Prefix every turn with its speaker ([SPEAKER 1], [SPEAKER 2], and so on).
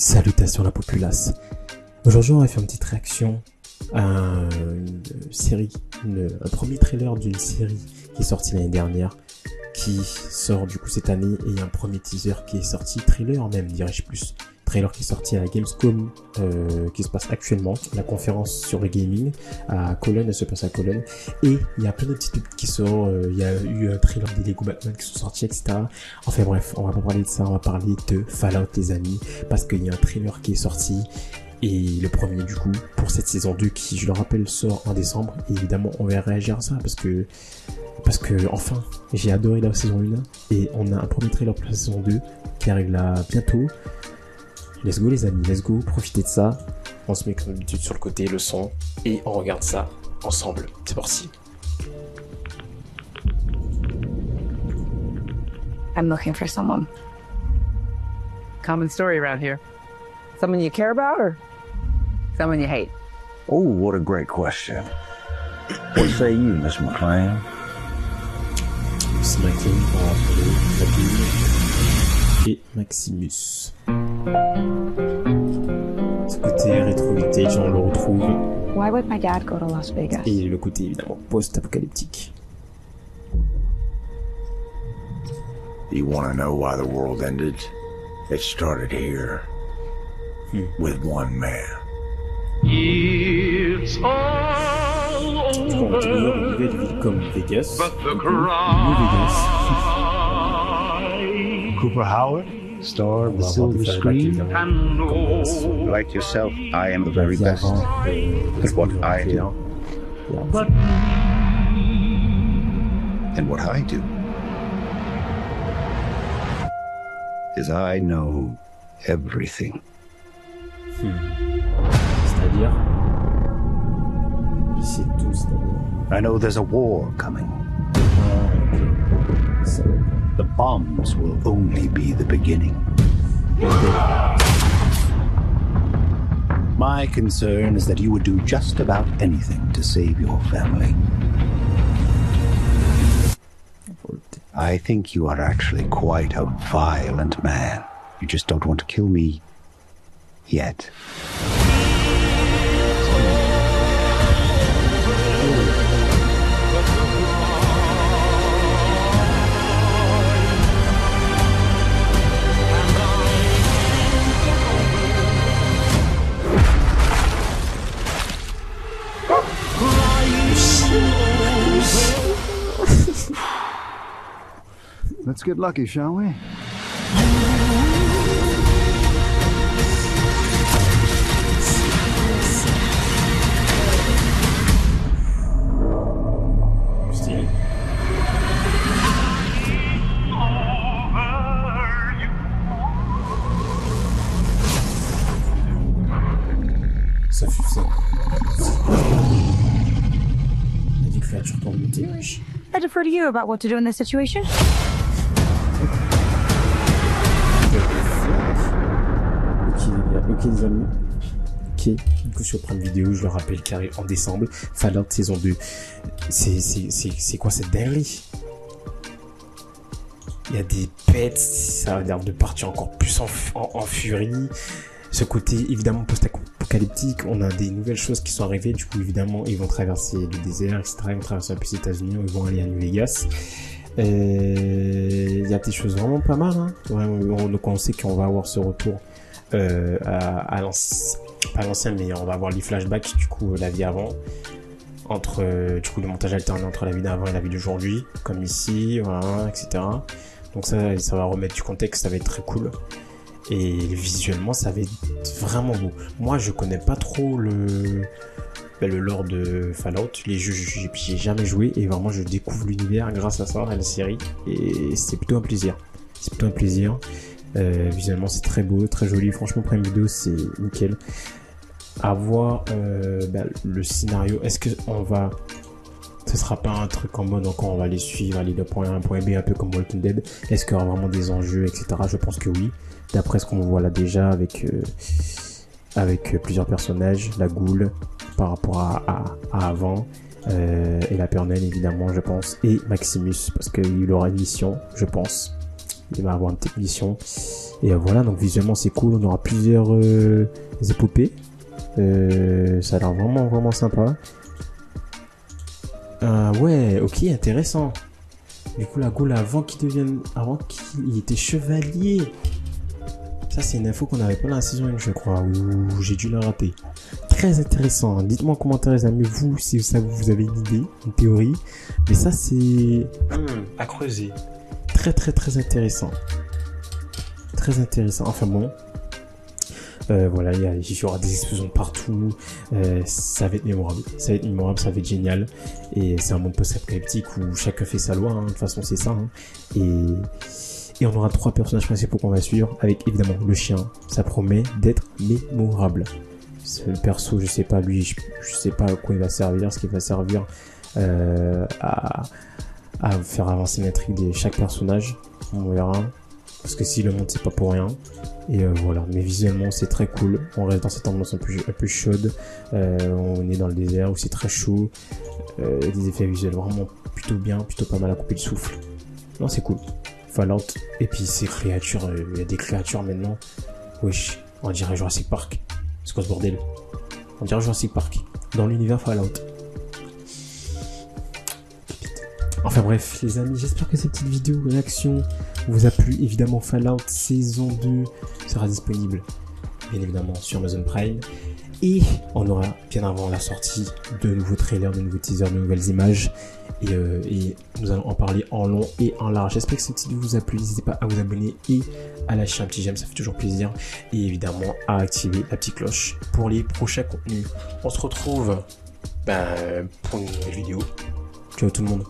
[SPEAKER 1] Salutations la populace. Aujourd'hui on va faire une petite réaction à une série, un premier trailer d'une série qui est sortie l'année dernière, qui sort du coup cette année, et un premier teaser qui est sorti, trailer même dirais-je plus, trailer qui est sorti à la Gamescom qui se passe actuellement, la conférence sur le gaming à Cologne, elle se passe à Cologne, et il y a plein de petits trucs qui sortent, il y a eu un trailer des Lego Batman qui sont sortis, etc. Enfin bref, on va pas parler de ça, on va parler de Fallout les amis, parce qu'il y a un trailer qui est sorti, et le premier du coup pour cette saison 2 qui, je le rappelle, sort en décembre, et évidemment on va réagir à ça parce que enfin j'ai adoré la saison 1 et on a un premier trailer pour la saison 2 qui arrive là bientôt. Let's go les amis, let's go, profitez de ça. On se met comme d'habitude sur le côté, le son, et on regarde ça ensemble. C'est parti.
[SPEAKER 2] I'm looking for someone.
[SPEAKER 3] Common story around here. Someone you care about or someone you hate?
[SPEAKER 4] Oh, what a great question. What say you, Miss McLean?
[SPEAKER 1] Miss McLean, on va appeler McLean et Maximus. Ce côté rétro-vintage, on le retrouve.
[SPEAKER 2] Why would my dad go to Las Vegas?
[SPEAKER 1] Et le côté évidemment post-apocalyptique.
[SPEAKER 4] You want to know why the world ended? It started here with one man.
[SPEAKER 5] It's all over,
[SPEAKER 1] Une nouvelle ville comme Vegas.
[SPEAKER 5] but the
[SPEAKER 1] New Vegas.
[SPEAKER 5] cry
[SPEAKER 6] Cooper Howard, star of the silver screen.
[SPEAKER 5] and no
[SPEAKER 4] Like yourself, I am the very best at what I do.
[SPEAKER 5] but
[SPEAKER 4] And what I do is I know everything.
[SPEAKER 1] C'est-à-dire, je sais tout, c'est-à-dire.
[SPEAKER 6] I know there's a war coming.
[SPEAKER 1] Ça,
[SPEAKER 6] The bombs will only be the beginning. My concern is that you would do just about anything to save your family. I think you are actually quite a violent man. You just don't want to kill me yet. Let's get lucky, shall we?
[SPEAKER 1] stylé. Ça fut ça. Il y a des créatures qui ont muté, wesh.
[SPEAKER 2] I defer to you about what to do in this situation.
[SPEAKER 1] Ok les amis. Ok, du coup sur Prime Vidéo, je le rappelle, qui arrive en décembre. Fallout saison 2. C'est quoi cette dinguerie? Il y a des pets, ça a l'air de partir encore plus en furie. Ce côté évidemment post-apocalyptique, on a des nouvelles choses qui sont arrivées. Du coup évidemment ils vont traverser le désert, etc. Ils vont traverser un peu les États-Unis, ils vont aller à New Vegas. Il y a des choses vraiment pas mal, hein. Donc on sait qu'on va avoir ce retour à l'ancien, mais on va avoir les flashbacks, du coup la vie avant, entre du coup le montage alterné entre la vie d'avant et la vie d'aujourd'hui, comme ici, voilà, etc. Donc ça va remettre du contexte, ça va être très cool. Et visuellement ça va être vraiment beau. Moi je connais pas trop le lore de Fallout, les jeux j'ai jamais joué, et vraiment je découvre l'univers grâce à ça, à la série, et c'est plutôt un plaisir. Visuellement c'est très beau, très joli, franchement Prime Video c'est nickel. À voir le scénario, est-ce que ce sera pas un truc en mode encore on va les suivre, aller de point A à un point B, un peu comme Walking Dead? Est-ce qu'il y aura vraiment des enjeux, etc. Je pense que oui, d'après ce qu'on voit là déjà avec plusieurs personnages, la Ghoul par rapport à avant, et la Pernelle évidemment je pense, et Maximus parce qu'il aura une mission je pense. il va avoir une petite mission. Et voilà, donc visuellement c'est cool, on aura plusieurs épopées. Ça a l'air vraiment vraiment sympa. Ouais, ok, intéressant. Du coup, la Gaule, avant qu'il était chevalier. Ça, c'est une info qu'on n'avait pas dans la saison 1, je crois, ou j'ai dû la rater. Très intéressant. Dites-moi en commentaire, les amis, vous, si ça vous avez une idée, une théorie. Mais ça, c'est à creuser. Très, très, très intéressant. Très intéressant. Enfin bon. Voilà, il y aura des explosions partout. Ça va être mémorable. Ça va être mémorable, ça va être génial. Et c'est un monde post-apocalyptique où chacun fait sa loi. Hein. De toute façon, c'est ça. Hein. Et on aura 3 personnages principaux qu'on va suivre, avec évidemment le chien. Ça promet d'être mémorable. Le perso, je sais pas, lui, je sais pas à quoi il va servir. Ce qu'il va servir à faire avancer l'intrigue de chaque personnage. On verra. Parce que si le monde c'est pas pour rien. Et voilà, mais visuellement c'est très cool. On reste dans cette ambiance un peu chaude. On est dans le désert où c'est très chaud. Des effets visuels vraiment plutôt bien, plutôt pas mal à couper le souffle. Non, c'est cool. Fallout. Et puis ces créatures, il y a des créatures maintenant. Wesh, on dirait Jurassic Park. C'est quoi ce bordel? On dirait Jurassic Park. Dans l'univers Fallout. Enfin bref, les amis, j'espère que cette petite vidéo réaction vous a plu. Évidemment, Fallout saison 2 sera disponible, bien évidemment, sur Amazon Prime. Et on aura, bien avant la sortie, de nouveaux trailers, de nouveaux teasers, de nouvelles images. Et nous allons en parler en long et en large. J'espère que cette petite vidéo vous a plu. N'hésitez pas à vous abonner et à lâcher un petit j'aime, ça fait toujours plaisir. Et évidemment, à activer la petite cloche pour les prochains contenus. On se retrouve pour une nouvelle vidéo. Ciao tout le monde.